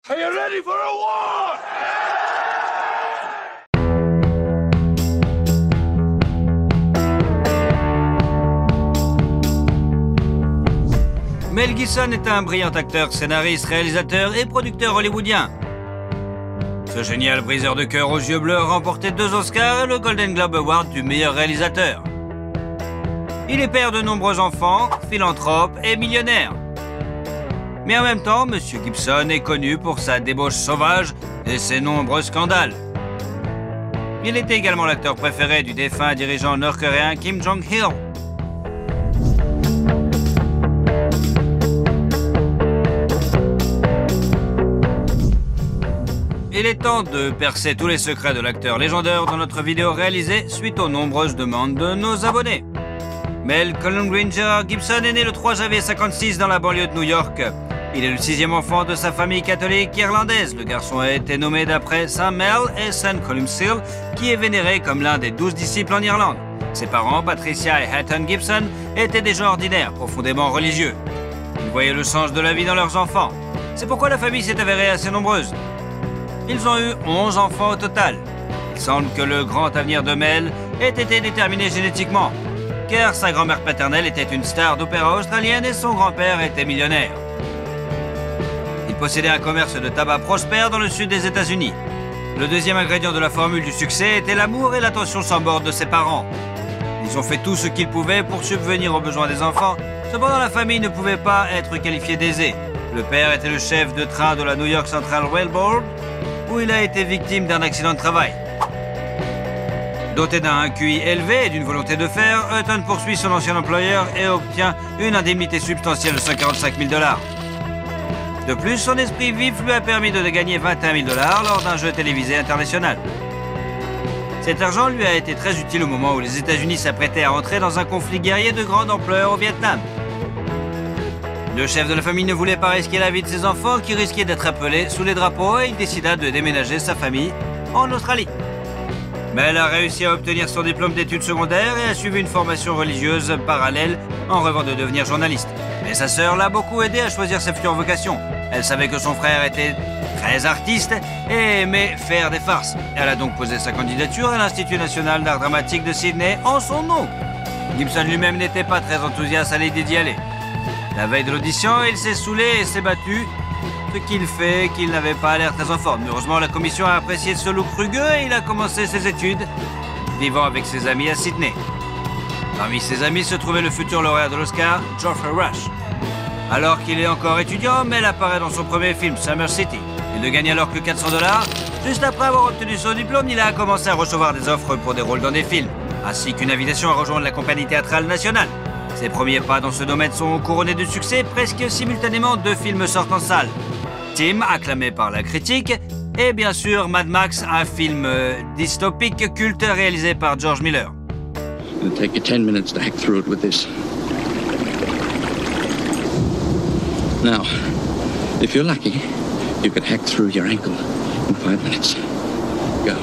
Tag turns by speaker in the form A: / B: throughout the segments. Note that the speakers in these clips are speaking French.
A: Are you ready for a war?
B: Mel Gibson est un brillant acteur, scénariste, réalisateur et producteur hollywoodien. Ce génial briseur de cœur aux yeux bleus a remporté 2 Oscars et le Golden Globe Award du meilleur réalisateur. Il est père de nombreux enfants, philanthrope et millionnaire. Mais en même temps, M. Gibson est connu pour sa débauche sauvage et ses nombreux scandales. Il était également l'acteur préféré du défunt dirigeant nord-coréen Kim Jong-il. Il est temps de percer tous les secrets de l'acteur légendaire dans notre vidéo réalisée suite aux nombreuses demandes de nos abonnés. Mel Colin Granger Gibson est né le 3 janvier 1956 dans la banlieue de New York. Il est le 6e enfant de sa famille catholique irlandaise. Le garçon a été nommé d'après Saint Mel et Saint Columcille, qui est vénéré comme l'un des 12 disciples en Irlande. Ses parents, Patricia et Hatton Gibson, étaient des gens ordinaires, profondément religieux. Ils voyaient le sens de la vie dans leurs enfants. C'est pourquoi la famille s'est avérée assez nombreuse. Ils ont eu 11 enfants au total. Il semble que le grand avenir de Mel ait été déterminé génétiquement, car sa grand-mère paternelle était une star d'opéra australienne et son grand-père était millionnaire. Il possédait un commerce de tabac prospère dans le sud des États-Unis. Le deuxième ingrédient de la formule du succès était l'amour et l'attention sans borne de ses parents. Ils ont fait tout ce qu'ils pouvaient pour subvenir aux besoins des enfants. Cependant, la famille ne pouvait pas être qualifiée d'aisée. Le père était le chef de train de la New York Central Railroad, où il a été victime d'un accident de travail. Doté d'un QI élevé et d'une volonté de faire, Hutton poursuit son ancien employeur et obtient une indemnité substantielle de 145 000 $. De plus, son esprit vif lui a permis de gagner 21 000 $ lors d'un jeu télévisé international. Cet argent lui a été très utile au moment où les États-Unis s'apprêtaient à entrer dans un conflit guerrier de grande ampleur au Vietnam. Le chef de la famille ne voulait pas risquer la vie de ses enfants qui risquaient d'être appelés sous les drapeaux et il décida de déménager sa famille en Australie. Mais elle a réussi à obtenir son diplôme d'études secondaires et a suivi une formation religieuse parallèle en rêvant de devenir journaliste. Mais sa sœur l'a beaucoup aidé à choisir sa future vocation. Elle savait que son frère était très artiste et aimait faire des farces. Elle a donc posé sa candidature à l'Institut national d'art dramatique de Sydney en son nom. Gibson lui-même n'était pas très enthousiaste à l'idée d'y aller. La veille de l'audition, il s'est saoulé et s'est battu, ce qu'il fait qu'il n'avait pas l'air très en forme. Heureusement, la commission a apprécié ce look rugueux et il a commencé ses études, vivant avec ses amis à Sydney. Parmi ses amis se trouvait le futur lauréat de l'Oscar, Geoffrey Rush. Alors qu'il est encore étudiant, Mel apparaît dans son premier film, Summer City. Il ne gagne alors que 400 $. Juste après avoir obtenu son diplôme, il a commencé à recevoir des offres pour des rôles dans des films, ainsi qu'une invitation à rejoindre la compagnie théâtrale nationale. Ses premiers pas dans ce domaine sont couronnés de succès. Presque simultanément, 2 films sortent en salle. Tim, acclamé par la critique, et bien sûr Mad Max, un film dystopique culte réalisé par George Miller.
C: It'll take you 10 minutes to hack through it with this. Now, if you're lucky, you could hack through your ankle in 5 minutes. Go.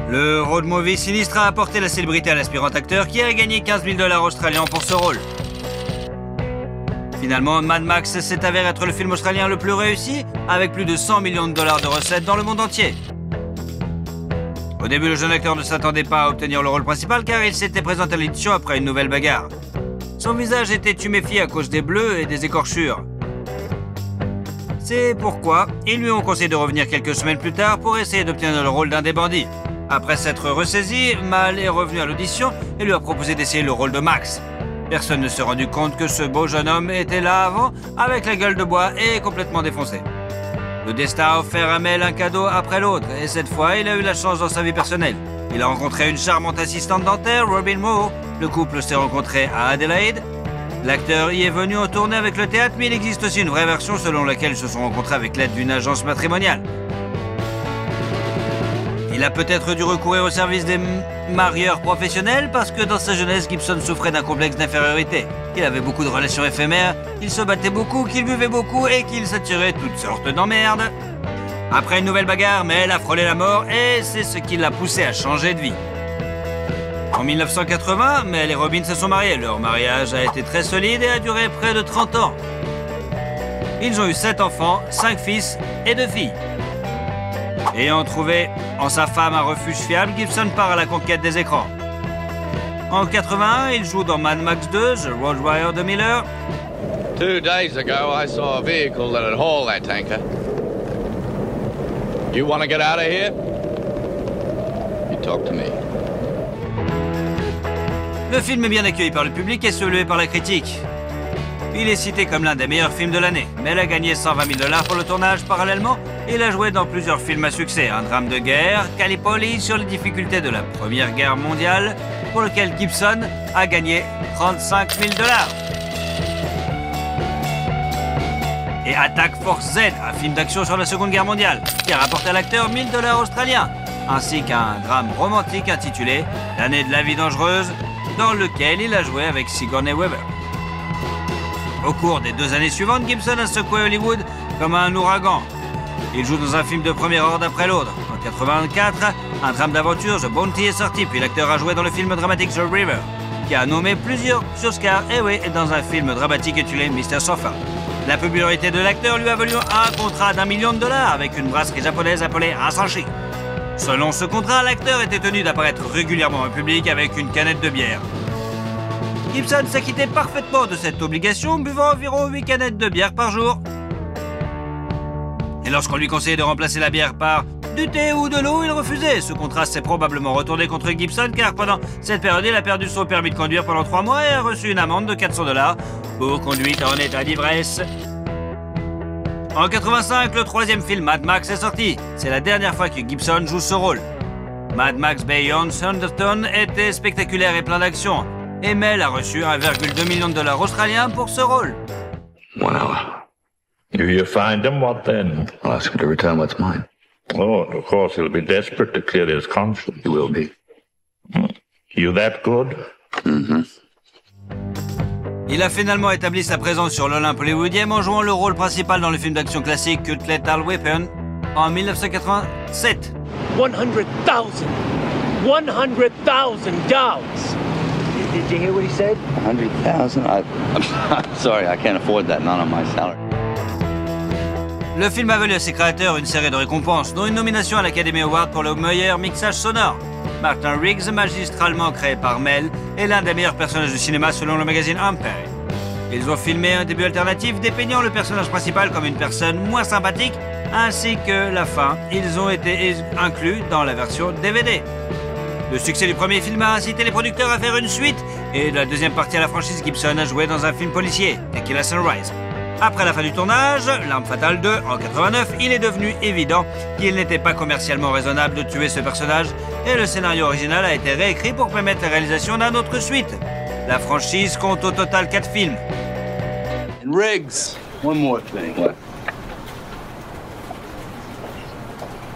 B: Le road movie sinistre a apporté la célébrité à l'aspirant acteur qui a gagné 15 000 $ australiens pour ce rôle. Finalement, Mad Max s'est avéré être le film australien le plus réussi, avec plus de 100 millions de $ de recettes dans le monde entier. Au début, le jeune acteur ne s'attendait pas à obtenir le rôle principal car il s'était présenté à l'édition après une nouvelle bagarre. Son visage était tuméfié à cause des bleus et des écorchures. C'est pourquoi ils lui ont conseillé de revenir quelques semaines plus tard pour essayer d'obtenir le rôle d'un des bandits. Après s'être ressaisi, Mal est revenu à l'audition et lui a proposé d'essayer le rôle de Max. Personne ne s'est rendu compte que ce beau jeune homme était là avant, avec la gueule de bois et complètement défoncé. Le destin a offert à Mel un cadeau après l'autre, et cette fois, il a eu la chance dans sa vie personnelle. Il a rencontré une charmante assistante dentaire, Robin Moore. Le couple s'est rencontré à Adelaide. L'acteur y est venu en tournée avec le théâtre, mais il existe aussi une vraie version selon laquelle ils se sont rencontrés avec l'aide d'une agence matrimoniale. Il a peut-être dû recourir au service des marieurs professionnels parce que dans sa jeunesse, Gibson souffrait d'un complexe d'infériorité. Il avait beaucoup de relations éphémères, qu'il se battait beaucoup, qu'il buvait beaucoup et qu'il s'attirait toutes sortes d'emmerdes. Après une nouvelle bagarre, Mel a frôlé la mort et c'est ce qui l'a poussé à changer de vie. En 1980, Mel et Robin se sont mariés. Leur mariage a été très solide et a duré près de 30 ans. Ils ont eu 7 enfants, 5 fils et 2 filles. Ayant trouvé en sa femme un refuge fiable, Gibson part à la conquête des écrans. En 81, il joue dans Mad Max 2, The Road Warrior de Miller.
A: 2 days ago, I saw a vehicle that had hauled that tanker. You want to get out of here? You talk to me.
B: Le film est bien accueilli par le public et salué par la critique. Il est cité comme l'un des meilleurs films de l'année, mais il a gagné 120 000 $ pour le tournage. Parallèlement, il a joué dans plusieurs films à succès. Un drame de guerre, Gallipoli, sur les difficultés de la Première Guerre mondiale, pour lequel Gibson a gagné 35 000 $. Et Attack Force Z, un film d'action sur la Seconde Guerre mondiale, qui a rapporté à l'acteur 1 000 $ australiens, ainsi qu'un drame romantique intitulé L'année de la vie dangereuse, dans lequel il a joué avec Sigourney Weaver. Au cours des 2 années suivantes, Gibson a secoué Hollywood comme un ouragan. Il joue dans un film de premier ordre après l'autre. En 1984, un drame d'aventure, The Bounty, est sorti, puis l'acteur a joué dans le film dramatique The River, qui a nommé plusieurs Oscars, et oui, dans un film dramatique intitulé Mr. Sofa. La popularité de l'acteur lui a valu un contrat d'1 million $ avec une brasserie japonaise appelée Asahi. Selon ce contrat, l'acteur était tenu d'apparaître régulièrement en public avec une canette de bière. Gibson s'acquittait parfaitement de cette obligation, buvant environ 8 canettes de bière par jour. Et lorsqu'on lui conseillait de remplacer la bière par du thé ou de l'eau, il refusait. Ce contrat s'est probablement retourné contre Gibson, car pendant cette période, il a perdu son permis de conduire pendant 3 mois et a reçu une amende de 400 $ pour conduite en état d'ivresse. En 85, le 3e film Mad Max est sorti. C'est la dernière fois que Gibson joue ce rôle. Mad Max Beyond Thunderdome était spectaculaire et plein d'action. Et Mel a reçu 1,2 million $ australiens pour ce rôle.
C: 1 hour.
A: If you find him, what then?
C: I'll ask him to return what's mine.
A: Oh, of course, he'll be desperate to clear his conscience.
C: He will be.
A: You that good?
B: Il a finalement établi sa présence sur l'Olympe hollywoodien en jouant le rôle principal dans le film d'action classique Cut Lethal Weapon en 1987.
D: $100,000. Did you hear what he said?
C: 100,000? I'm sorry, I can't afford that, not on my salary.
B: Le film a valu à ses créateurs une série de récompenses, dont une nomination à l'Academy Award pour le meilleur mixage sonore. Martin Riggs, magistralement créé par Mel, est l'un des meilleurs personnages de cinéma selon le magazine Empire. Ils ont filmé un début alternatif dépeignant le personnage principal comme une personne moins sympathique, ainsi que la fin. Ils ont été inclus dans la version DVD. Le succès du premier film a incité les producteurs à faire une suite, et de la deuxième partie à la franchise, Gibson a joué dans un film policier, Tequila Sunrise. Après la fin du tournage, L'Arme Fatale 2, en 89, il est devenu évident qu'il n'était pas commercialement raisonnable de tuer ce personnage, et le scénario original a été réécrit pour permettre la réalisation d'un autre suite. La franchise compte au total 4 films.
E: And Riggs, one more thing.
C: What?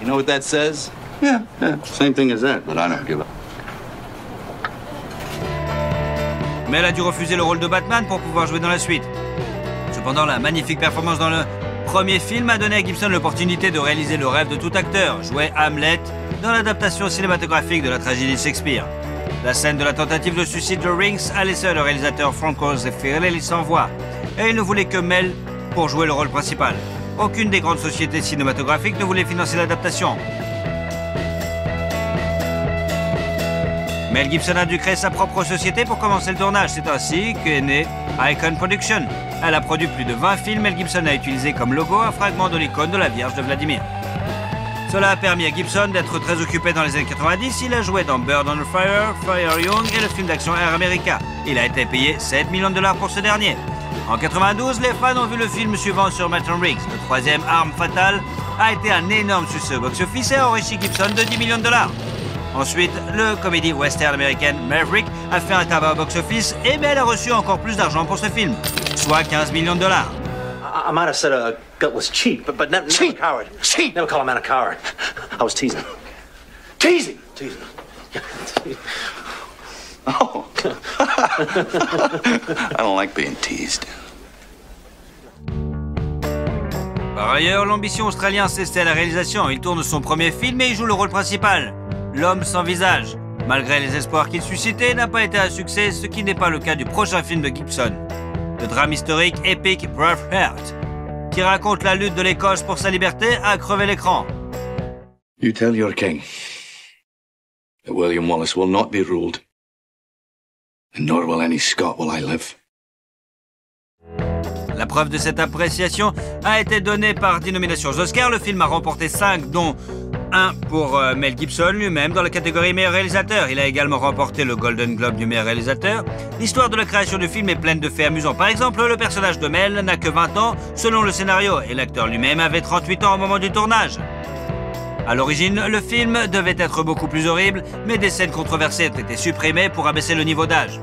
E: You know what that says?
C: Yeah. Same thing as that, but I don't give up.
B: Mais elle a dû refuser le rôle de Batman pour pouvoir jouer dans la suite. Cependant, la magnifique performance dans le premier film a donné à Gibson l'opportunité de réaliser le rêve de tout acteur, jouer Hamlet dans l'adaptation cinématographique de la tragédie de Shakespeare. La scène de la tentative de suicide de Riggs a laissé le réalisateur Franco Zeffirelli sans voix, et il ne voulait que Mel pour jouer le rôle principal. Aucune des grandes sociétés cinématographiques ne voulait financer l'adaptation. Mel Gibson a dû créer sa propre société pour commencer le tournage. C'est ainsi qu'est née Icon Production. Elle a produit plus de 20 films. Mel Gibson a utilisé comme logo un fragment de l'icône de la Vierge de Vladimir. Cela a permis à Gibson d'être très occupé dans les années 90. Il a joué dans Bird on Fire, Fire Young et le film d'action Air America. Il a été payé 7 millions de $ pour ce dernier. En 92, les fans ont vu le film suivant sur Martin Riggs. Le 3e, Arme Fatale, a été un énorme succès au box-office et a enrichi Gibson de 10 millions de $. Ensuite, le comédie western américaine Maverick a fait un tabac au box-office et Mel a reçu encore plus d'argent pour ce film, soit 15 millions de $.
D: I might have said a gutless cheat, but never a coward.
E: Cheat!
D: Never call a man a coward. I was teasing.
E: Teasing!
D: Teasing.
C: Oh. I don't like being teased.
B: Par ailleurs, l'ambition australienne s'est à la réalisation. Il tourne son premier film et il joue le rôle principal, L'homme sans visage. Malgré les espoirs qu'il suscitait, n'a pas été un succès, ce qui n'est pas le cas du prochain film de Gibson, le drame historique épique Braveheart, qui raconte la lutte de l'Écosse pour sa liberté, a crevé l'écran.
E: You tell your king that William Wallace will not be ruled, and nor will any Scot while I live.
B: La preuve de cette appréciation a été donnée par 10 nominations aux Oscars. Le film a remporté 5, dont 1 pour Mel Gibson lui-même dans la catégorie meilleur réalisateur. Il a également remporté le Golden Globe du meilleur réalisateur. L'histoire de la création du film est pleine de faits amusants. Par exemple, le personnage de Mel n'a que 20 ans selon le scénario et l'acteur lui-même avait 38 ans au moment du tournage. À l'origine, le film devait être beaucoup plus horrible, mais des scènes controversées ont été supprimées pour abaisser le niveau d'âge.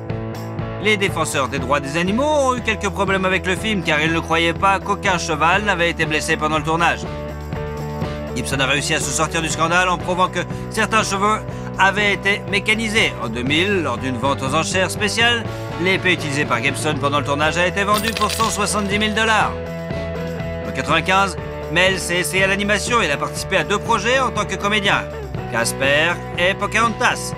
B: Les défenseurs des droits des animaux ont eu quelques problèmes avec le film car ils ne croyaient pas qu'aucun cheval n'avait été blessé pendant le tournage. Gibson a réussi à se sortir du scandale en prouvant que certains chevaux avaient été mécanisés. En 2000, lors d'une vente aux enchères spéciale, l'épée utilisée par Gibson pendant le tournage a été vendue pour 170 000 $. En 1995, Mel s'est essayé à l'animation et il a participé à 2 projets en tant que comédien, Casper et Pocahontas.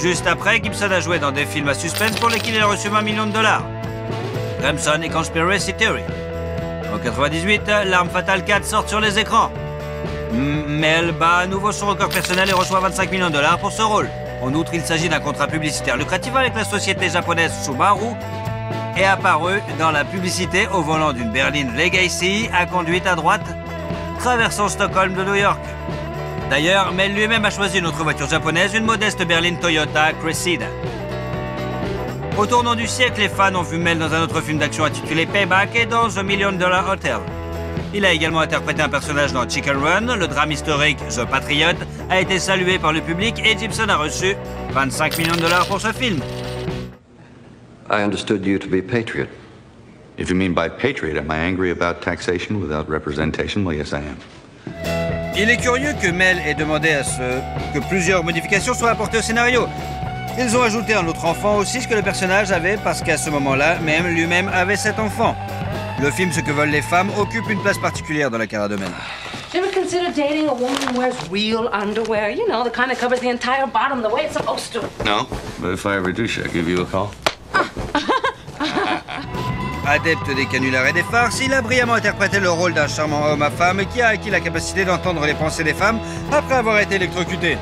B: Juste après, Gibson a joué dans des films à suspense pour lesquels il a reçu 20 millions $. Crimson et Conspiracy Theory. En 1998, L'Arme Fatale 4 sort sur les écrans. Mel bat à nouveau son record personnel et reçoit 25 millions $ pour ce rôle. En outre, il s'agit d'un contrat publicitaire lucratif avec la société japonaise Subaru et apparu dans la publicité au volant d'une berline Legacy à conduite à droite, traversant Stockholm de New York. D'ailleurs, Mel lui-même a choisi une autre voiture japonaise, une modeste berline Toyota Cressida. Au tournant du siècle, les fans ont vu Mel dans un autre film d'action intitulé Payback et dans The $1 Million Hotel. Il a également interprété un personnage dans Chicken Run. Le drame historique The Patriot a été salué par le public et Gibson a reçu 25 millions $ pour ce film.
F: I understood you to be a patriot.
G: If you mean by patriot, am I angry about taxation without representation? Well, yes, I am.
B: Il est curieux que Mel ait demandé que plusieurs modifications soient apportées au scénario. Ils ont ajouté un autre enfant aussi, ce que le personnage avait, parce qu'à ce moment-là, même lui-même avait 7 enfants. Le film Ce que veulent les femmes occupe une place particulière dans la carrière de Mel.
H: You ever consider dating a woman who wears real underwear? You know, the kind that covers the entire bottom the way it's supposed to.
G: No, but if I ever do, should I give you a call?
B: Adepte des canulars et des farces, il a brillamment interprété le rôle d'un charmant homme à femme qui a acquis la capacité d'entendre les pensées des femmes après avoir été électrocuté.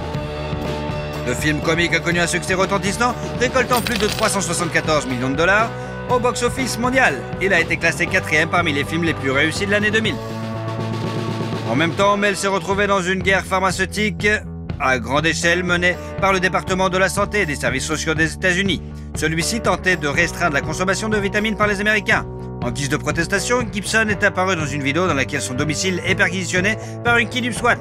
B: Le film comique a connu un succès retentissant, récoltant plus de 374 millions $ au box-office mondial. Il a été classé 4e parmi les films les plus réussis de l'année 2000. En même temps, Mel s'est retrouvé dans une guerre pharmaceutique à grande échelle menée par le département de la santé et des services sociaux des États-Unis. Celui-ci tentait de restreindre la consommation de vitamines par les Américains. En guise de protestation, Gibson est apparu dans une vidéo dans laquelle son domicile est perquisitionné par une kidnap SWAT.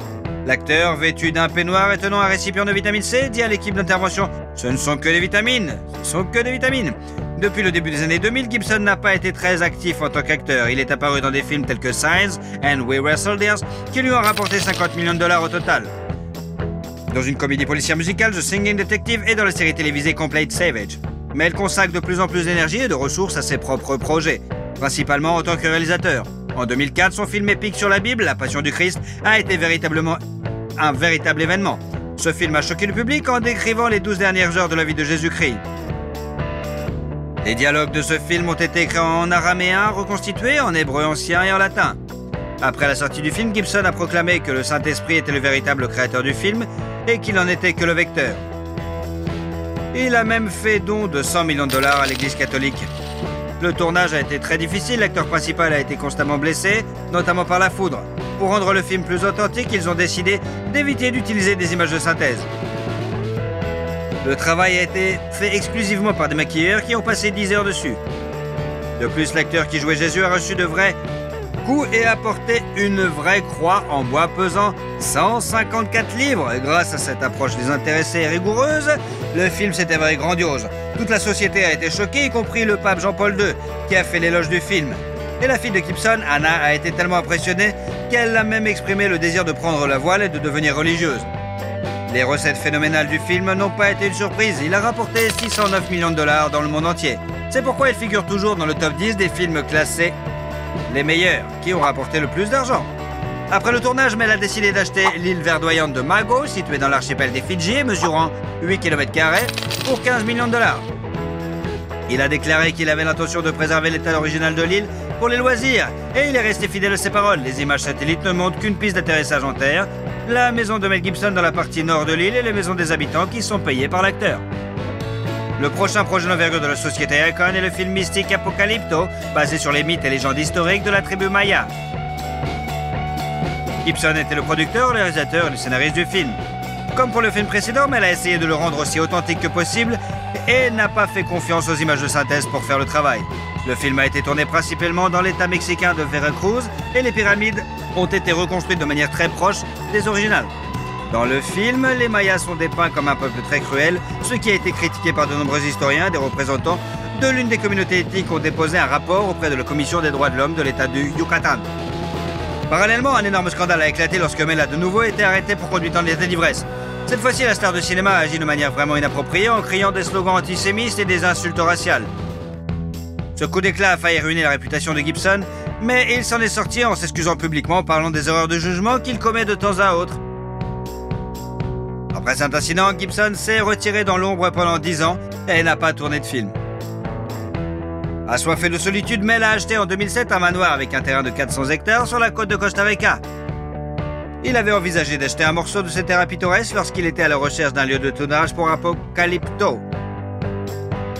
B: L'acteur, vêtu d'un peignoir et tenant un récipient de vitamine C, dit à l'équipe d'intervention « Ce ne sont que des vitamines, ce sont que des vitamines ». Depuis le début des années 2000, Gibson n'a pas été très actif en tant qu'acteur. Il est apparu dans des films tels que Signs and We Were Soldiers, qui lui ont rapporté 50 millions $ au total. Dans une comédie policière musicale, The Singing Detective, et dans la série télévisée Complete Savage. Mais elle consacre de plus en plus d'énergie et de ressources à ses propres projets, principalement en tant que réalisateur. En 2004, son film épique sur la Bible, La Passion du Christ, a été véritablement un véritable événement. Ce film a choqué le public en décrivant les 12 dernières heures de la vie de Jésus-Christ. Les dialogues de ce film ont été écrits en araméen, reconstitués en hébreu ancien et en latin. Après la sortie du film, Gibson a proclamé que le Saint-Esprit était le véritable créateur du film et qu'il n'en était que le vecteur. Il a même fait don de 100 millions $ à l'Église catholique. Le tournage a été très difficile, l'acteur principal a été constamment blessé, notamment par la foudre. Pour rendre le film plus authentique, ils ont décidé d'éviter d'utiliser des images de synthèse. Le travail a été fait exclusivement par des maquilleurs qui ont passé 10 heures dessus. De plus, l'acteur qui jouait Jésus a reçu de vrais coups et a porté une vraie croix en bois pesant 154 livres. Grâce à cette approche désintéressée et rigoureuse, le film s'est avéré grandiose. Toute la société a été choquée, y compris le pape Jean-Paul II, qui a fait l'éloge du film. Et la fille de Gibson, Anna, a été tellement impressionnée qu'elle a même exprimé le désir de prendre la voile et de devenir religieuse. Les recettes phénoménales du film n'ont pas été une surprise. Il a rapporté 609 millions $ dans le monde entier. C'est pourquoi il figure toujours dans le top 10 des films classés les meilleurs, qui ont rapporté le plus d'argent. Après le tournage, Mel a décidé d'acheter l'île verdoyante de Mago, située dans l'archipel des Fidji, mesurant 8 km², pour 15 millions $. Il a déclaré qu'il avait l'intention de préserver l'état original de l'île pour les loisirs. Et il est resté fidèle à ses paroles. Les images satellites ne montrent qu'une piste d'atterrissage en terre, la maison de Mel Gibson dans la partie nord de l'île et les maisons des habitants qui sont payées par l'acteur. Le prochain projet d'envergure de la société Icon est le film mystique Apocalypto, basé sur les mythes et légendes historiques de la tribu Maya. Gibson était le producteur, le réalisateur et le scénariste du film. Comme pour le film précédent, Mel a essayé de le rendre aussi authentique que possible et n'a pas fait confiance aux images de synthèse pour faire le travail. Le film a été tourné principalement dans l'état mexicain de Veracruz et les pyramides ont été reconstruites de manière très proche des originales. Dans le film, les Mayas sont dépeints comme un peuple très cruel, ce qui a été critiqué par de nombreux historiens. Des représentants de l'une des communautés ethniques ont déposé un rapport auprès de la Commission des droits de l'homme de l'État du Yucatan. Parallèlement, un énorme scandale a éclaté lorsque Mel a de nouveau été arrêté pour conduite en état d'ivresse. Cette fois-ci, la star de cinéma a agi de manière vraiment inappropriée en criant des slogans antisémites et des insultes raciales. Ce coup d'éclat a failli ruiner la réputation de Gibson, mais il s'en est sorti en s'excusant publiquement, parlant des erreurs de jugement qu'il commet de temps à autre. Après cet incident, Gibson s'est retiré dans l'ombre pendant 10 ans et n'a pas tourné de film. Assoiffé de solitude, Mel a acheté en 2007 un manoir avec un terrain de 400 hectares sur la côte de Costa Rica. Il avait envisagé d'acheter un morceau de ce terrain pittoresque lorsqu'il était à la recherche d'un lieu de tournage pour Apocalypto.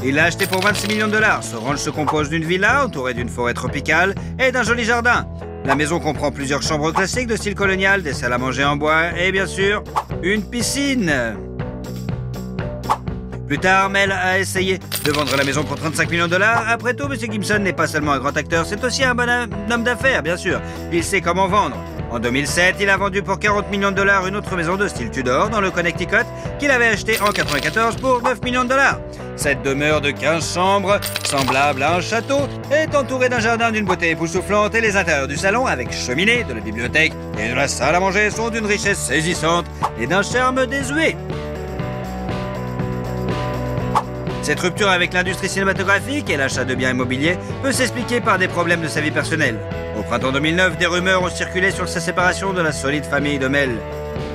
B: Il l'a acheté pour 26 millions de dollars. Ce ranch se compose d'une villa entourée d'une forêt tropicale et d'un joli jardin. La maison comprend plusieurs chambres classiques de style colonial, des salles à manger en bois et bien sûr, une piscine. Plus tard, Mel a essayé de vendre la maison pour 35 millions de dollars. Après tout, M. Gibson n'est pas seulement un grand acteur, c'est aussi un bon homme d'affaires, bien sûr. Il sait comment vendre. En 2007, il a vendu pour 40 millions de dollars une autre maison de style Tudor dans le Connecticut qu'il avait achetée en 1994 pour 9 millions de dollars. Cette demeure de 15 chambres, semblable à un château, est entourée d'un jardin d'une beauté époustouflante et les intérieurs du salon, avec cheminée, de la bibliothèque et de la salle à manger, sont d'une richesse saisissante et d'un charme désuet. Cette rupture avec l'industrie cinématographique et l'achat de biens immobiliers peut s'expliquer par des problèmes de sa vie personnelle. Au printemps 2009, des rumeurs ont circulé sur sa séparation de la solide famille de Mel.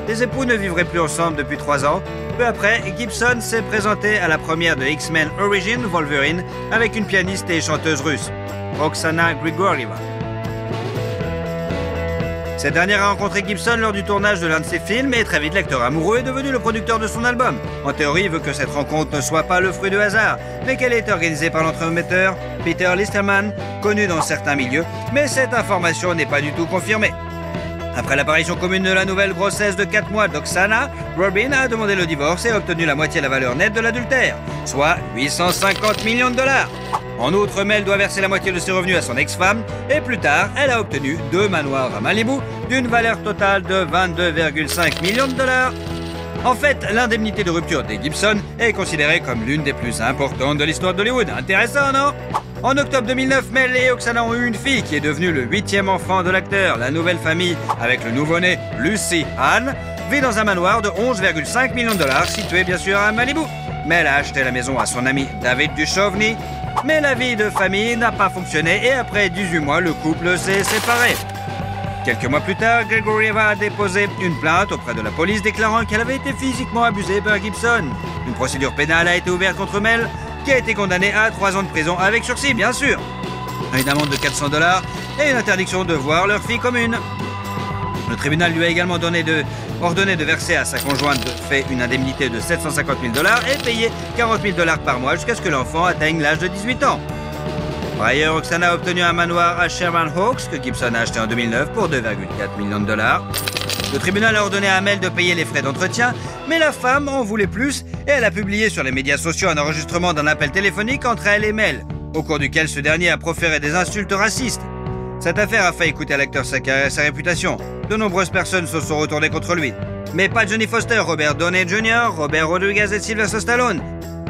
B: Les époux ne vivraient plus ensemble depuis 3 ans. Peu après, Gibson s'est présenté à la première de X-Men Origins Wolverine avec une pianiste et chanteuse russe, Oksana Grigorieva. Cette dernière a rencontré Gibson lors du tournage de l'un de ses films et très vite l'acteur amoureux est devenu le producteur de son album. En théorie, il veut que cette rencontre ne soit pas le fruit de hasard, mais qu'elle ait été organisée par l'entremetteur Peter Listerman, connu dans certains milieux, mais cette information n'est pas du tout confirmée. Après l'apparition commune de la nouvelle grossesse de 4 mois d'Oksana, Robin a demandé le divorce et a obtenu la moitié de la valeur nette de l'adultère, soit 850 millions de dollars. En outre, Mel doit verser la moitié de ses revenus à son ex-femme et plus tard, elle a obtenu 2 manoirs à Malibu d'une valeur totale de 22,5 millions de dollars. En fait, l'indemnité de rupture des Gibson est considérée comme l'une des plus importantes de l'histoire d'Hollywood. Intéressant, non? En octobre 2009, Mel et Oksana ont eu une fille qui est devenue le 8e enfant de l'acteur. La nouvelle famille, avec le nouveau-né Lucy Ann, vit dans un manoir de 11,5 millions de dollars situé bien sûr à Malibu. Mel a acheté la maison à son ami David Duchovny, mais la vie de famille n'a pas fonctionné et après 18 mois, le couple s'est séparé. Quelques mois plus tard, Grigorieva a déposé une plainte auprès de la police déclarant qu'elle avait été physiquement abusée par Gibson. Une procédure pénale a été ouverte contre Mel, qui a été condamné à 3 ans de prison avec sursis, bien sûr. Une amende de 400 $ et une interdiction de voir leur fille commune. Le tribunal lui a également ordonné de verser à sa conjointe de fait une indemnité de 750 000 $ et payer 40 000 $ par mois jusqu'à ce que l'enfant atteigne l'âge de 18 ans. Par ailleurs, Oksana a obtenu un manoir à Sherman Oaks que Gibson a acheté en 2009 pour 2,4 millions de dollars. Le tribunal a ordonné à Mel de payer les frais d'entretien, mais la femme en voulait plus et elle a publié sur les médias sociaux un enregistrement d'un appel téléphonique entre elle et Mel, au cours duquel ce dernier a proféré des insultes racistes. Cette affaire a failli coûter à l'acteur sa carrière et sa réputation. De nombreuses personnes se sont retournées contre lui. Mais pas Johnny Foster, Robert Downey Jr., Robert Rodriguez et Sylvester Stallone.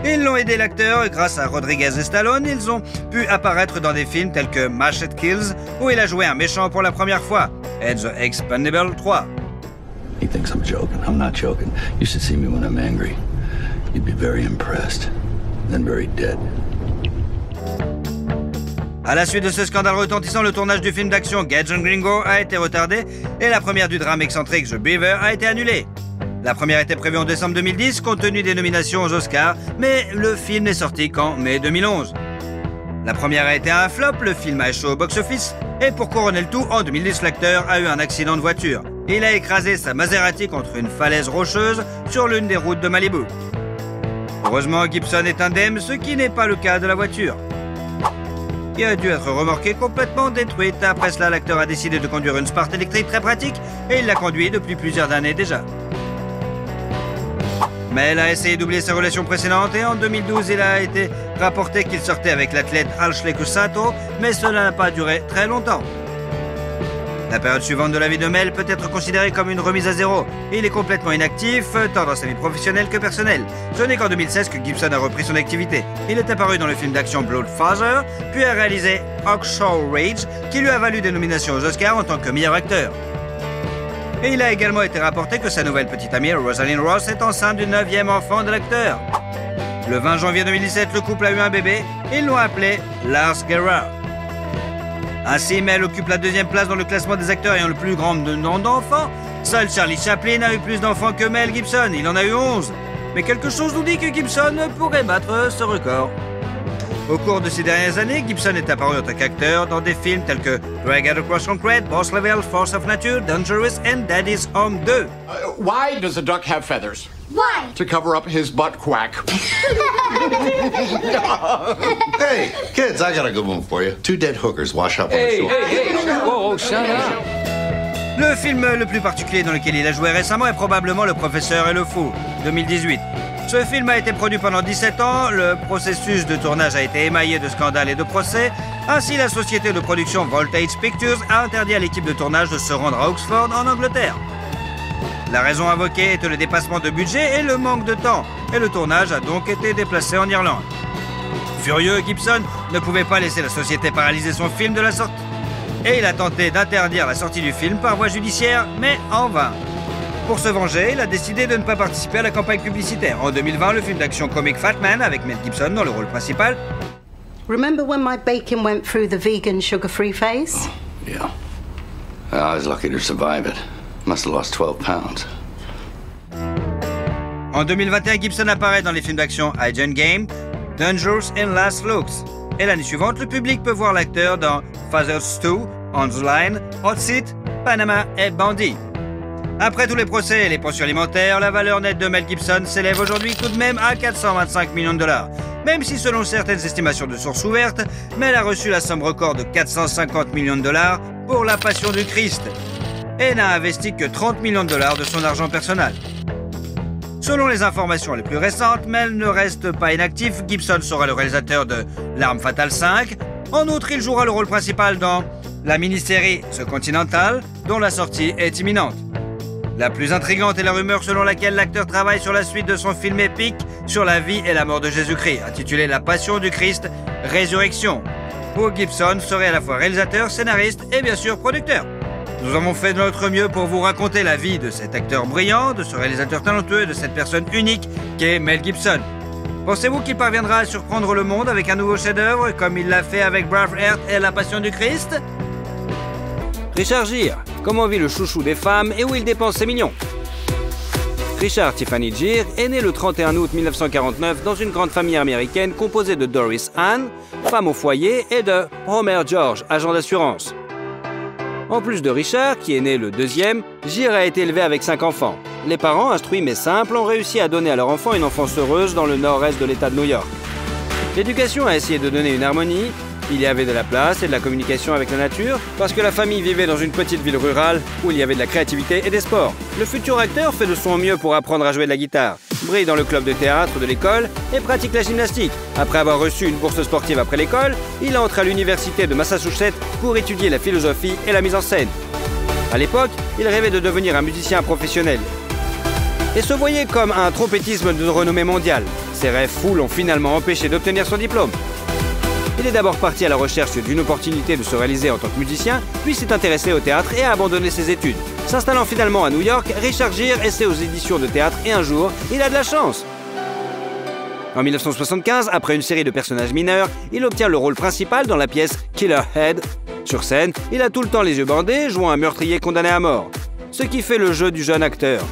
B: Ils l'ont aidé l'acteur et grâce à Rodriguez et Stallone, ils ont pu apparaître dans des films tels que Machete Kills, où il a joué un méchant pour la première fois, et The Expendables 3.
E: He thinks I'm joking. I'm not joking. You should see me when I'm angry. You'd be very impressed, then very dead.
B: À la suite de ce scandale retentissant, le tournage du film d'action Gadget Gringo a été retardé et la première du drame excentrique The Beaver a été annulée. La première était prévue en décembre 2010 compte tenu des nominations aux Oscars, mais le film n'est sorti qu'en mai 2011. La première a été un flop, le film a échoué au box-office, et pour couronner le tout, en 2010, l'acteur a eu un accident de voiture. Il a écrasé sa Maserati contre une falaise rocheuse sur l'une des routes de Malibu. Heureusement, Gibson est indemne, ce qui n'est pas le cas de la voiture, qui a dû être remorquée complètement détruite. Après cela, l'acteur a décidé de conduire une Sport électrique très pratique, et il l'a conduit depuis plusieurs années déjà. Mais elle a essayé d'oublier ses relations précédentes et en 2012, il a été rapporté qu'il sortait avec l'athlète Ashley Cussato, mais cela n'a pas duré très longtemps. La période suivante de la vie de Mel peut être considérée comme une remise à zéro. Il est complètement inactif, tant dans sa vie professionnelle que personnelle. Ce n'est qu'en 2016 que Gibson a repris son activité. Il est apparu dans le film d'action Bloodfather, puis a réalisé Hacksaw Ridge, qui lui a valu des nominations aux Oscars en tant que meilleur acteur. Et il a également été rapporté que sa nouvelle petite amie, Rosalind Ross, est enceinte du 9e enfant de l'acteur. Le 20 janvier 2017, le couple a eu un bébé et ils l'ont appelé Lars Gerard. Ainsi, Mel occupe la 2e place dans le classement des acteurs ayant le plus grand nombre d'enfants. Seul Charlie Chaplin a eu plus d'enfants que Mel Gibson, il en a eu 11. Mais quelque chose nous dit que Gibson pourrait battre ce record. Au cours de ces dernières années, Gibson est apparu en tant qu'acteur dans des films tels que Drag Across Concrete, Boss Level, Force of Nature, Dangerous and Daddy's Home 2.
I: Why does a duck have feathers?
J: Why?
I: To cover up his butt quack.
K: Hey, kids, I got a good one for you. 2 dead hookers wash up on the shore.
A: Hey, whoa, shut up.
B: Le film le plus particulier dans lequel il a joué récemment est probablement Le Professeur et le Fou, 2018. Ce film a été produit pendant 17 ans, le processus de tournage a été émaillé de scandales et de procès. Ainsi, la société de production Voltage Pictures a interdit à l'équipe de tournage de se rendre à Oxford, en Angleterre. La raison invoquée était le dépassement de budget et le manque de temps, et le tournage a donc été déplacé en Irlande. Furieux, Gibson ne pouvait pas laisser la société paralyser son film de la sortie. Et il a tenté d'interdire la sortie du film par voie judiciaire, mais en vain. Pour se venger, il a décidé de ne pas participer à la campagne publicitaire. En 2020, le film d'action comique Fat Man, avec Mel Gibson dans le rôle principal.
J: Remember when my bacon went through the vegan sugar-free phase?
C: Oh, yeah. I was lucky to survive it. Must have lost 12 pounds.
B: En 2021, Gibson apparaît dans les films d'action Agent Game, Dangerous and Last Looks. Et l'année suivante, le public peut voir l'acteur dans Father's 2, On the Line, Hot Seat, Panama et Bandit. Après tous les procès et les pensions alimentaires, la valeur nette de Mel Gibson s'élève aujourd'hui tout de même à 425 millions de dollars. Même si selon certaines estimations de sources ouvertes, Mel a reçu la somme record de 450 millions de dollars pour La Passion du Christ et n'a investi que 30 millions de dollars de son argent personnel. Selon les informations les plus récentes, Mel ne reste pas inactif. Gibson sera le réalisateur de L'Arme Fatale 5. En outre, il jouera le rôle principal dans la mini-série The Continental, dont la sortie est imminente. La plus intrigante est la rumeur selon laquelle l'acteur travaille sur la suite de son film épique sur la vie et la mort de Jésus-Christ, intitulé La Passion du Christ, Résurrection, où Gibson serait à la fois réalisateur, scénariste et bien sûr producteur. Nous avons fait de notre mieux pour vous raconter la vie de cet acteur brillant, de ce réalisateur talentueux, de cette personne unique qu'est Mel Gibson. Pensez-vous qu'il parviendra à surprendre le monde avec un nouveau chef-d'œuvre comme il l'a fait avec Braveheart et La Passion du Christ?
L: Richard Gere, comment vit le chouchou des femmes et où il dépense ses millions? Richard Tiffany Gere est né le 31 août 1949 dans une grande famille américaine composée de Doris Ann, femme au foyer, et de Homer George, agent d'assurance. En plus de Richard, qui est né le 2e, Gere a été élevé avec 5 enfants. Les parents, instruits mais simples, ont réussi à donner à leur enfant une enfance heureuse dans le nord-est de l'État de New York. L'éducation a essayé de donner une harmonie. Il y avait de la place et de la communication avec la nature, parce que la famille vivait dans une petite ville rurale où il y avait de la créativité et des sports. Le futur acteur fait de son mieux pour apprendre à jouer de la guitare, brille dans le club de théâtre de l'école et pratique la gymnastique. Après avoir reçu une bourse sportive après l'école, il entre à l'université de Massachusetts pour étudier la philosophie et la mise en scène. À l'époque, il rêvait de devenir un musicien professionnel et se voyait comme un trompettisme de renommée mondiale. Ses rêves fous l'ont finalement empêché d'obtenir son diplôme. Il est d'abord parti à la recherche d'une opportunité de se réaliser en tant que musicien, puis s'est intéressé au théâtre et a abandonné ses études. S'installant finalement à New York, Richard Gere essaie aux éditions de théâtre et un jour, il a de la chance. En 1975, après une série de personnages mineurs, il obtient le rôle principal dans la pièce Killer Head. Sur scène, il a tout le temps les yeux bandés, jouant un meurtrier condamné à mort, ce qui fait le jeu du jeune acteur.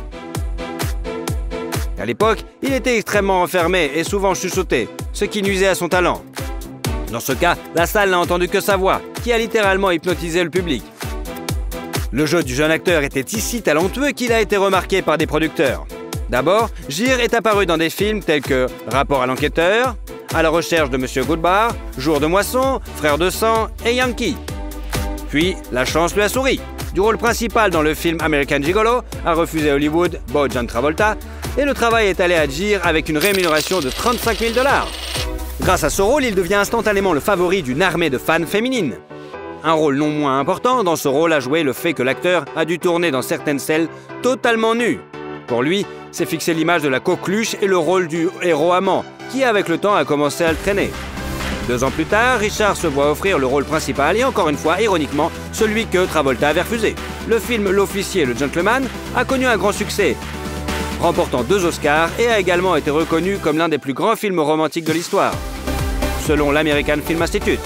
L: À l'époque, il était extrêmement enfermé et souvent chuchoté, ce qui nuisait à son talent. Dans ce cas, la salle n'a entendu que sa voix, qui a littéralement hypnotisé le public. Le jeu du jeune acteur était si talentueux qu'il a été remarqué par des producteurs. D'abord, Gere est apparu dans des films tels que Rapport à l'enquêteur, À la recherche de Monsieur Goodbar, Jour de moisson, Frères de sang et Yankee. Puis, la chance lui a souri. Du rôle principal dans le film American Gigolo a refusé Hollywood, Beau John Travolta, et le travail est allé à Gere avec une rémunération de 35 000 $. Grâce à ce rôle, il devient instantanément le favori d'une armée de fans féminines. Un rôle non moins important dans ce rôle a joué le fait que l'acteur a dû tourner dans certaines scènes totalement nu. Pour lui, c'est fixé l'image de la coqueluche et le rôle du héros amant, qui avec le temps a commencé à le traîner. 2 ans plus tard, Richard se voit offrir le rôle principal et encore une fois, ironiquement, celui que Travolta avait refusé. Le film L'Officier et le Gentleman a connu un grand succès, remportant 2 Oscars et a également été reconnu comme l'un des plus grands films romantiques de l'histoire, selon l'American Film Institute.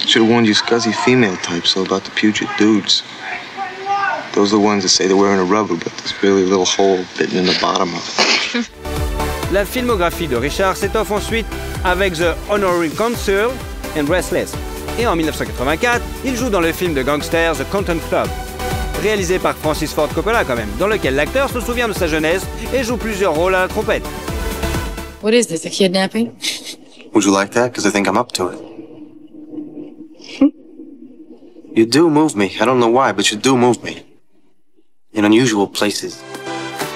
M: Should have warned you scuzzy female types about the putrid dudes. Those are the ones that say they're wearing a rubber, but there's really a little hole bitten in the bottom of it.
L: La filmographie de Richard s'étoffe ensuite avec The Honorary Consul and Restless. Et en 1984, il joue dans le film de gangsters The Content Club, réalisé par Francis Ford Coppola quand même, dans lequel l'acteur se souvient de sa jeunesse et joue plusieurs rôles à la trompette.
N: What is this, a kidnapping?
M: Would you like that? Because I think I'm up to it. You do move me. I don't know why, but you do move me. In unusual places.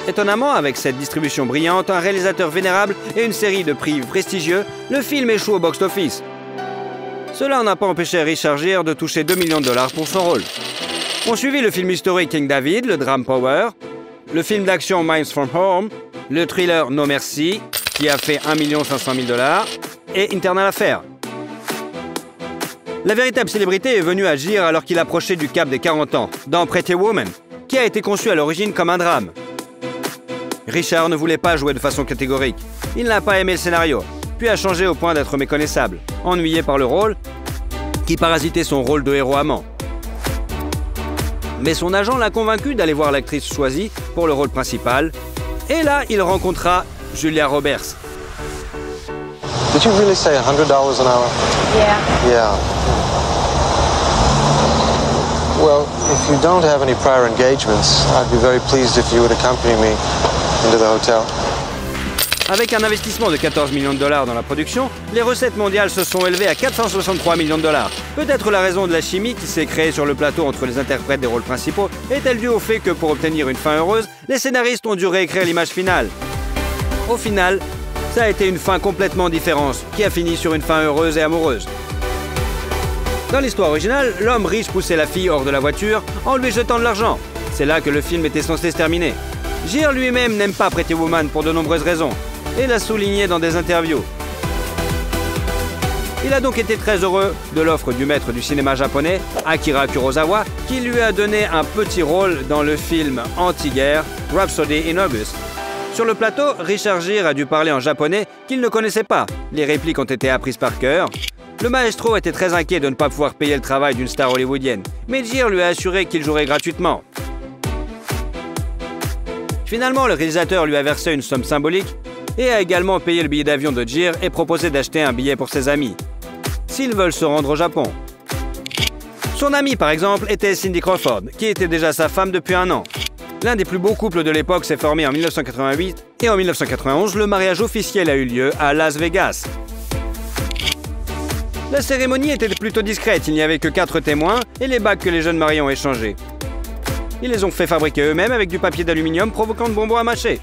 L: Étonnamment, avec cette distribution brillante, un réalisateur vénérable et une série de prix prestigieux, le film échoue au box-office. Cela n'a pas empêché Richard Gere de toucher 2 millions de $ pour son rôle. On suivit le film historique King David, le drame Power, le film d'action Miles from Home, le thriller No Mercy, qui a fait 1 500 000 $, et Internal Affair. La véritable célébrité est venue à Gere alors qu'il approchait du cap des 40 ans, dans Pretty Woman, qui a été conçu à l'origine comme un drame. Richard ne voulait pas jouer de façon catégorique. Il n'a pas aimé le scénario, puis a changé au point d'être méconnaissable, ennuyé par le rôle, qui parasitait son rôle de héros amant. Mais son agent l'a convaincu d'aller voir l'actrice choisie pour le rôle principal, et là, il rencontra Julia Roberts.
M: Did you really say $100 an hour?
N: Yeah.
M: Yeah. Well, if you don't have any prior engagements, I'd be very pleased if you would accompany me into the hotel.
L: Avec un investissement de 14 millions de $ dans la production, les recettes mondiales se sont élevées à 463 millions de $. Peut-être la raison de la chimie qui s'est créée sur le plateau entre les interprètes des rôles principaux est-elle due au fait que pour obtenir une fin heureuse, les scénaristes ont dû réécrire l'image finale. Au final, ça a été une fin complètement différente, qui a fini sur une fin heureuse et amoureuse. Dans l'histoire originale, l'homme riche poussait la fille hors de la voiture en lui jetant de l'argent. C'est là que le film était censé se terminer. Gere lui-même n'aime pas Pretty Woman pour de nombreuses raisons, et l'a souligné dans des interviews. Il a donc été très heureux de l'offre du maître du cinéma japonais, Akira Kurosawa, qui lui a donné un petit rôle dans le film anti-guerre Rhapsody in August. Sur le plateau, Richard Gere a dû parler en japonais qu'il ne connaissait pas. Les répliques ont été apprises par cœur. Le maestro était très inquiet de ne pas pouvoir payer le travail d'une star hollywoodienne, mais Gere lui a assuré qu'il jouerait gratuitement. Finalement, le réalisateur lui a versé une somme symbolique et a également payé le billet d'avion de Gere et proposé d'acheter un billet pour ses amis, s'ils veulent se rendre au Japon. Son ami, par exemple, était Cindy Crawford, qui était déjà sa femme depuis 1 an. L'un des plus beaux couples de l'époque s'est formé en 1988 et en 1991, le mariage officiel a eu lieu à Las Vegas. La cérémonie était plutôt discrète, il n'y avait que 4 témoins et les bagues que les jeunes mariés ont échangées. Ils les ont fait fabriquer eux-mêmes avec du papier d'aluminium provoquant de bonbons à mâcher.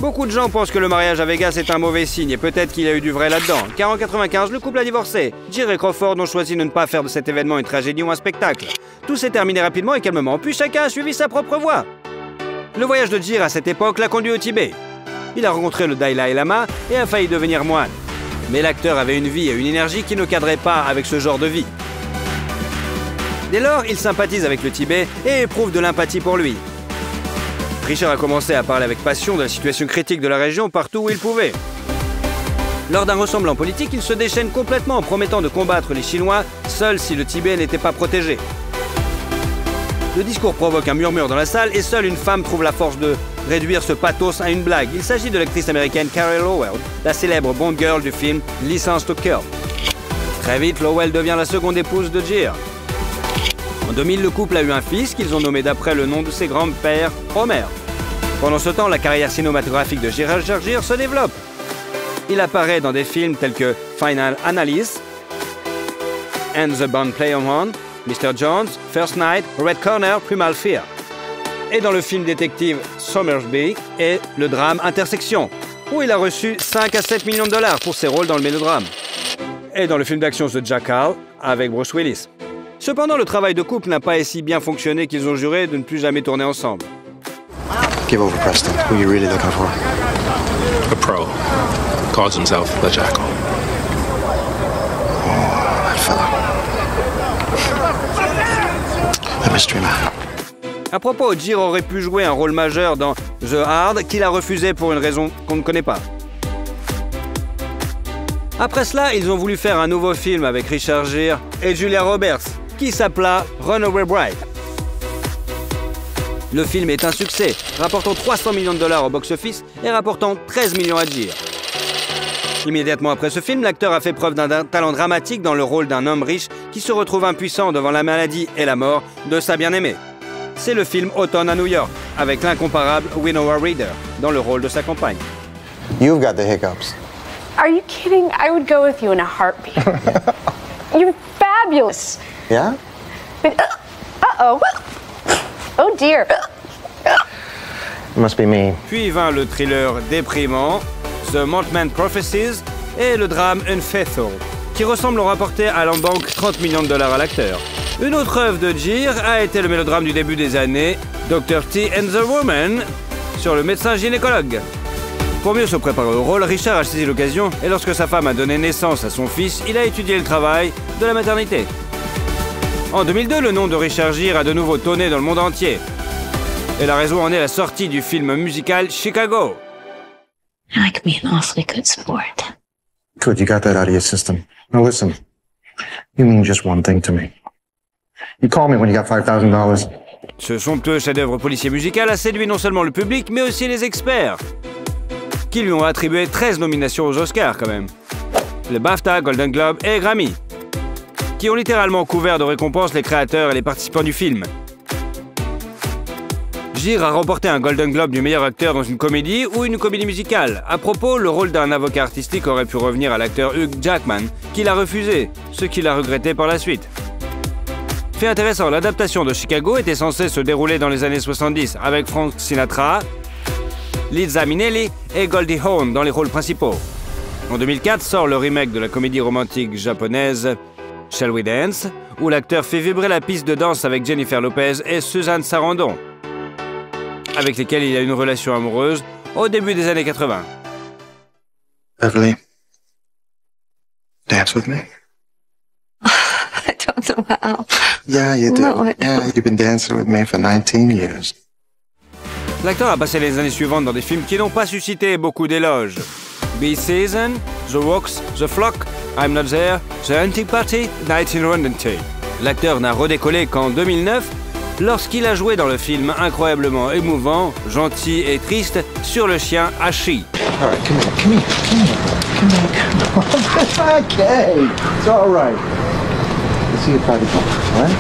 L: Beaucoup de gens pensent que le mariage à Vegas est un mauvais signe et peut-être qu'il y a eu du vrai là-dedans, car en 1995, le couple a divorcé. Gere et Crawford ont choisi de ne pas faire de cet événement une tragédie ou un spectacle. Tout s'est terminé rapidement et calmement, puis chacun a suivi sa propre voie. Le voyage de Gere à cette époque l'a conduit au Tibet. Il a rencontré le Dalai Lama et a failli devenir moine. Mais l'acteur avait une vie et une énergie qui ne cadrait pas avec ce genre de vie. Dès lors, il sympathise avec le Tibet et éprouve de l'empathie pour lui. Richard a commencé à parler avec passion de la situation critique de la région partout où il pouvait. Lors d'un rassemblement politique, il se déchaîne complètement en promettant de combattre les Chinois, seuls si le Tibet n'était pas protégé. Le discours provoque un murmure dans la salle et seule une femme trouve la force de réduire ce pathos à une blague. Il s'agit de l'actrice américaine Carey Lowell, la célèbre Bond girl du film License to Kill. Très vite, Lowell devient la seconde épouse de Gere. En 2000, le couple a eu un fils qu'ils ont nommé d'après le nom de ses grands-pères, Homer. Pendant ce temps, la carrière cinématographique de Richard Gere se développe. Il apparaît dans des films tels que Final Analysis, And the Bond Player One, Mr. Jones, First Night, Red Corner, Primal Fear. Et dans le film détective Somersby et le drame Intersection, où il a reçu 5 à 7 millions de dollars pour ses rôles dans le mélodrame. Et dans le film d'action The Jackal avec Bruce Willis. Cependant, le travail de couple n'a pas si bien fonctionné qu'ils ont juré de ne plus jamais tourner ensemble.
M: Give over, Preston. Who are you really looking for?
O: A pro. Calls himself The Jackal.
M: Oh, that fella. The mystery man.
L: À propos, Gere aurait pu jouer un rôle majeur dans The Hard, qu'il a refusé pour une raison qu'on ne connaît pas. Après cela, ils ont voulu faire un nouveau film avec Richard Gere et Julia Roberts, qui s'appela Runaway Bride. Le film est un succès, rapportant 300 millions de dollars au box-office et rapportant 13 millions à Gere. Immédiatement après ce film, l'acteur a fait preuve d'un talent dramatique dans le rôle d'un homme riche qui se retrouve impuissant devant la maladie et la mort de sa bien-aimée. C'est le film Automne à New York, avec l'incomparable Winona Ryder dans le rôle de sa compagne.
M: You've got the hiccups.
P: Are you kidding? I would go with you in a heartbeat. You're fabulous.
M: Yeah?
P: But, uh-oh. Oh dear.
M: It must be me.
L: Puis vint le thriller déprimant The Mothman Prophecies et le drame Unfaithful, qui ressemble au rapporté à l'embanque 30 millions de dollars à l'acteur. Une autre œuvre de Gere a été le mélodrame du début des années, Dr. T and the Woman, sur le médecin gynécologue. Pour mieux se préparer au rôle, Richard a saisi l'occasion et lorsque sa femme a donné naissance à son fils, il a étudié le travail de la maternité. En 2002, le nom de Richard Gere a de nouveau tonné dans le monde entier. Et la raison en est la sortie du film musical Chicago.
N: I like to be an awfully good sport.
M: Good, you got that out of your system. Now listen, you mean just one thing to me. You call me when you got $5,000.
L: Ce somptueux chef-d'œuvre policier musical a séduit non seulement le public, mais aussi les experts, qui lui ont attribué 13 nominations aux Oscars quand même. Le BAFTA, Golden Globe et Grammy, qui ont littéralement couvert de récompenses les créateurs et les participants du film. Gere a remporté un Golden Globe du meilleur acteur dans une comédie ou une comédie musicale. À propos, le rôle d'un avocat artistique aurait pu revenir à l'acteur Hugh Jackman, qui l'a refusé, ce qu'il a regretté par la suite. Fait intéressant, l'adaptation de Chicago était censée se dérouler dans les années 70 avec Frank Sinatra, Liza Minnelli et Goldie Hawn dans les rôles principaux. En 2004 sort le remake de la comédie romantique japonaise Shall We Dance, où l'acteur fait vibrer la piste de danse avec Jennifer Lopez et Suzanne Sarandon, avec lesquels il a une relation amoureuse au début des années 80.
M: Beverly, dance with me?
N: I don't know how.
M: Yeah, you do.
N: No,
M: Yeah, you've been dancing with me for 19 years.
L: L'acteur a passé les années suivantes dans des films qui n'ont pas suscité beaucoup d'éloges. Be Season, The Walks, The Flock, I'm Not There, The Hunting Party, Night in London. L'acteur n'a redécollé qu'en 2009, lorsqu'il a joué dans le film incroyablement émouvant, gentil et triste sur le chien Hachi.
M: All right, come here. Okay, it's all right. Let's see your private car, all right?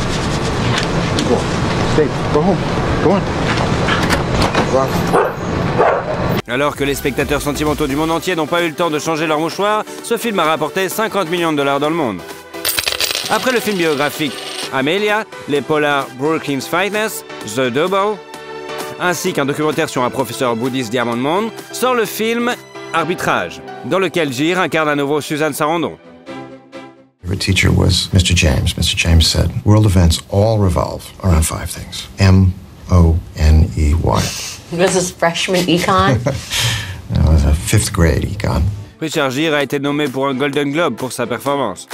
M: Go on. Stay. Go home. Go on.
L: Alors que les spectateurs sentimentaux du monde entier n'ont pas eu le temps de changer leur mouchoir, ce film a rapporté 50 millions de dollars dans le monde. Après le film biographique Amelia, les polars Brooklyn's Finest, The Double, ainsi qu'un documentaire sur un professeur bouddhiste Diamond Monde, sort le film Arbitrage, dans lequel Gere incarne à nouveau Suzanne Sarandon.
Q: Favorite teacher was Mr. James. Mr. James said, world events all revolve around 5 things. M-O-N-E-Y.
N: This is freshman econ?
Q: That was a 5th grade econ.
L: Richard Gere a été nommé pour un Golden Globe pour sa performance.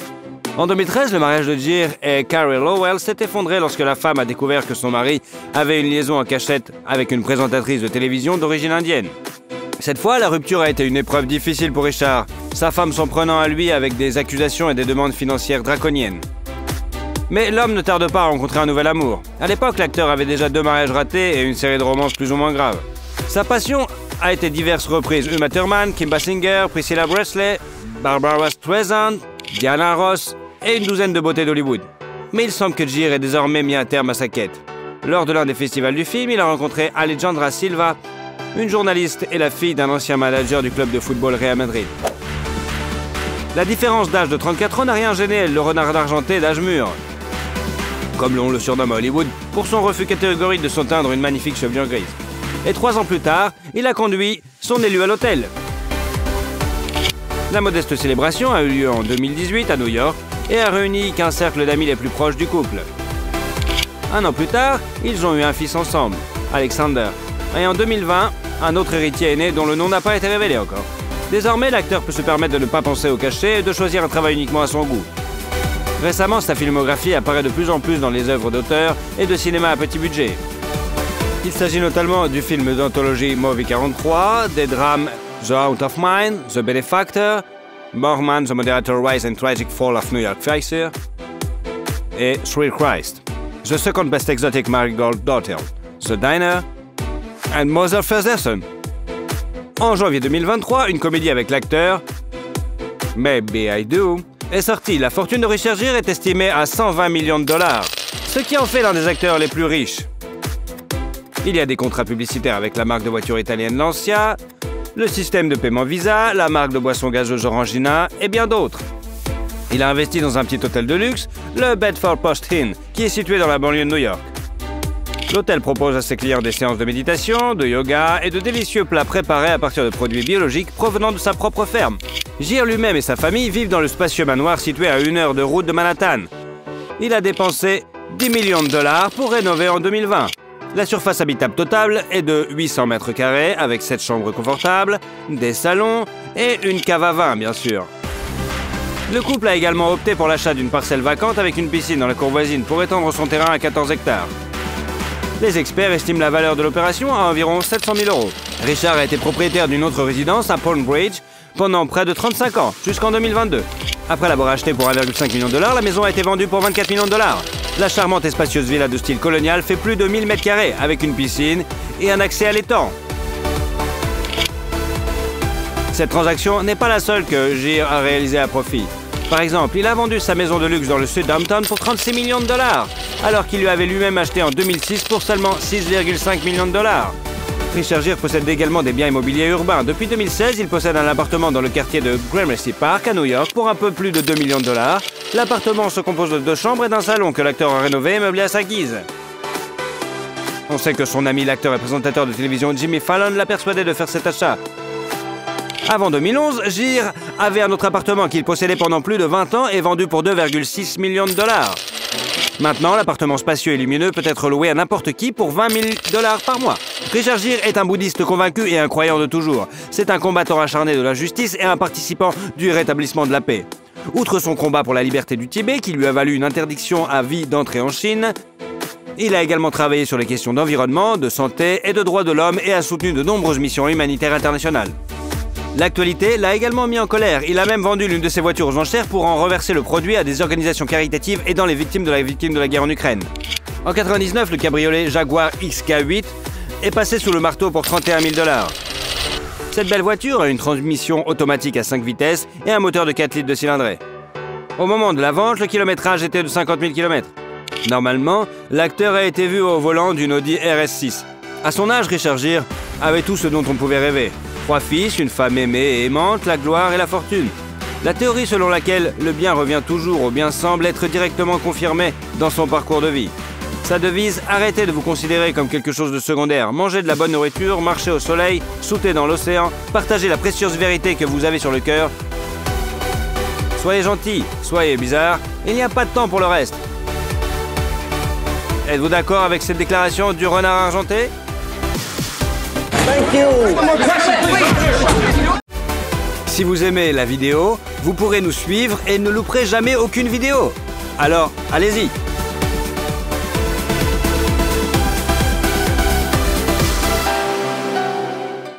L: En 2013, le mariage de Gere et Carey Lowell s'est effondré lorsque la femme a découvert que son mari avait une liaison en cachette avec une présentatrice de télévision d'origine indienne. Cette fois, la rupture a été une épreuve difficile pour Richard, sa femme s'en prenant à lui avec des accusations et des demandes financières draconiennes. Mais l'homme ne tarde pas à rencontrer un nouvel amour. À l'époque, l'acteur avait déjà 2 mariages ratés et une série de romances plus ou moins graves. Sa passion a été diverses reprises. Uma Thurman, Kim Basinger, Priscilla Presley, Barbara Streisand, Diana Ross et une douzaine de beautés d'Hollywood. Mais il semble que Gere ait désormais mis un terme à sa quête. Lors de l'un des festivals du film, il a rencontré Alejandra Silva, une journaliste et la fille d'un ancien manager du club de football Real Madrid. La différence d'âge de 34 ans n'a rien gêné le renard argenté d'âge mûr, comme l'on le surnomme à Hollywood, pour son refus catégorique de se teindre une magnifique chevelure grise. Et 3 ans plus tard, il a conduit son élu à l'hôtel. La modeste célébration a eu lieu en 2018 à New York et a réuni qu'un cercle d'amis les plus proches du couple. 1 an plus tard, ils ont eu un fils ensemble, Alexander. Et en 2020, un autre héritier est né dont le nom n'a pas été révélé encore. Désormais, l'acteur peut se permettre de ne pas penser au cachet et de choisir un travail uniquement à son goût. Récemment, sa filmographie apparaît de plus en plus dans les œuvres d'auteur et de cinéma à petit budget. Il s'agit notamment du film d'anthologie Movie 43, des drames The Out of Mind, The Benefactor, Mormon, The Moderator Rise and Tragic Fall of New York Phaser et Thrill Christ, The Second Best Exotic Marigold Daughter, The Diner and Mother Ferguson. En janvier 2023, une comédie avec l'acteur Maybe I Do est sortie. La fortune de Richard Gere est estimée à 120 millions de dollars, ce qui en fait l'un des acteurs les plus riches. Il y a des contrats publicitaires avec la marque de voiture italienne Lancia, le système de paiement Visa, la marque de boissons gazeuses Orangina et bien d'autres. Il a investi dans un petit hôtel de luxe, le Bedford Post Inn, qui est situé dans la banlieue de New York. L'hôtel propose à ses clients des séances de méditation, de yoga et de délicieux plats préparés à partir de produits biologiques provenant de sa propre ferme. Gere lui-même et sa famille vivent dans le spacieux manoir situé à 1 heure de route de Manhattan. Il a dépensé 10 millions de dollars pour rénover en 2020. La surface habitable totale est de 800 mètres carrés avec 7 chambres confortables, des salons et une cave à vin, bien sûr. Le couple a également opté pour l'achat d'une parcelle vacante avec une piscine dans la cour voisine pour étendre son terrain à 14 hectares. Les experts estiment la valeur de l'opération à environ 700 000 €. Richard a été propriétaire d'une autre résidence à Palm Bridge pendant près de 35 ans, jusqu'en 2022. Après l'avoir achetée pour 1,5 million de dollars, la maison a été vendue pour 24 millions de dollars. La charmante et spacieuse villa de style colonial fait plus de 1000 mètres carrés avec une piscine et un accès à l'étang. Cette transaction n'est pas la seule que Gere a réalisée à profit. Par exemple, il a vendu sa maison de luxe dans le sud d'Hampton pour 36 millions de dollars, alors qu'il lui avait lui-même acheté en 2006 pour seulement 6,5 millions de dollars. Richard Gere possède également des biens immobiliers urbains. Depuis 2016, il possède un appartement dans le quartier de Gramercy Park à New York pour un peu plus de 2 millions de dollars. L'appartement se compose de 2 chambres et d'un salon que l'acteur a rénové et meublé à sa guise. On sait que son ami l'acteur et présentateur de télévision Jimmy Fallon l'a persuadé de faire cet achat. Avant 2011, Gere avait un autre appartement qu'il possédait pendant plus de 20 ans et vendu pour 2,6 millions de dollars. Maintenant, l'appartement spacieux et lumineux peut être loué à n'importe qui pour 20 000 dollars par mois. Richard Gere est un bouddhiste convaincu et un croyant de toujours. C'est un combattant acharné de la justice et un participant du rétablissement de la paix. Outre son combat pour la liberté du Tibet, qui lui a valu une interdiction à vie d'entrer en Chine, il a également travaillé sur les questions d'environnement, de santé et de droits de l'homme et a soutenu de nombreuses missions humanitaires internationales. L'actualité l'a également mis en colère. Il a même vendu l'une de ses voitures aux enchères pour en reverser le produit à des organisations caritatives aidant les victimes de la guerre en Ukraine. En 1999, le cabriolet Jaguar XK8 est passé sous le marteau pour 31 000 dollars. Cette belle voiture a une transmission automatique à 5 vitesses et un moteur de 4 litres de cylindrée. Au moment de la vente, le kilométrage était de 50 000 km. Normalement, l'acteur a été vu au volant d'une Audi RS6. À son âge, Richard Gere avait tout ce dont on pouvait rêver. 3 fils, une femme aimée et aimante, la gloire et la fortune. La théorie selon laquelle le bien revient toujours au bien semble être directement confirmée dans son parcours de vie. Sa devise, arrêtez de vous considérer comme quelque chose de secondaire, mangez de la bonne nourriture, marchez au soleil, sautez dans l'océan, partagez la précieuse vérité que vous avez sur le cœur. Soyez gentil, soyez bizarre, il n'y a pas de temps pour le reste. Êtes-vous d'accord avec cette déclaration du renard argenté ? Si vous aimez la vidéo, vous pourrez nous suivre et ne louperez jamais aucune vidéo. Alors, allez-y!